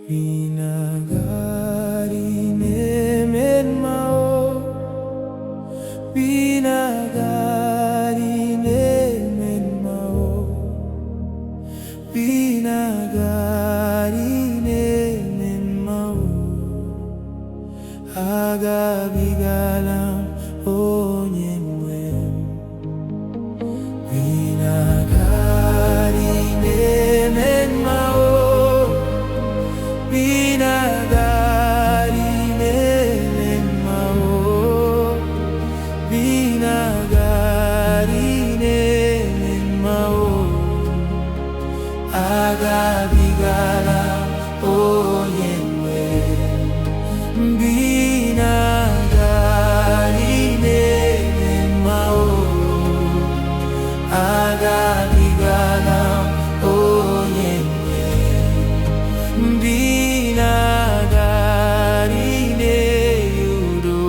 Pinagarinemen mao, pinagarinemen mao, pinagarinemen mao, agabigalam onyemwem. Pinagarinemen mao, pinagarinemen mao, pinagarinemen mao, agabigalam onyemwem. Pinagarinemen mao, agabigalam onyemwem. Binagarine yudo,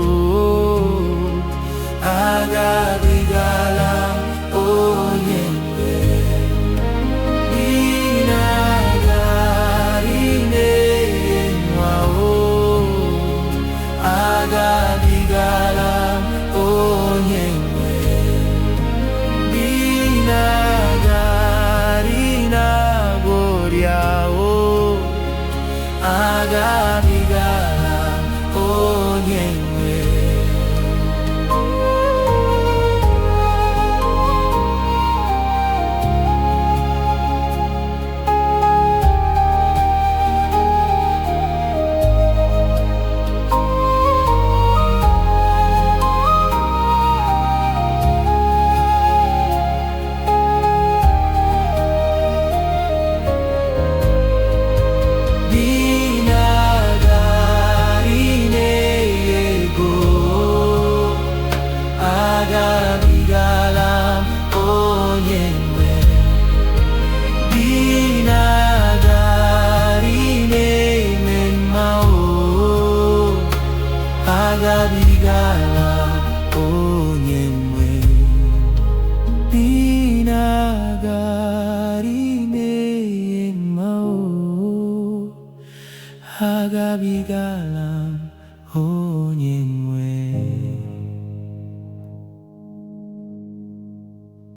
agabigalam onyemwem. Binagarine mao, agabigalam onyemwem. Binagarina goriao, agabigalam onyemwem. Binagarine ego, agabigalam onyemwem. Pinagarinemen mao, agabigalam onyemwem. Pinagarinemen mao, agabigalam onyemwem.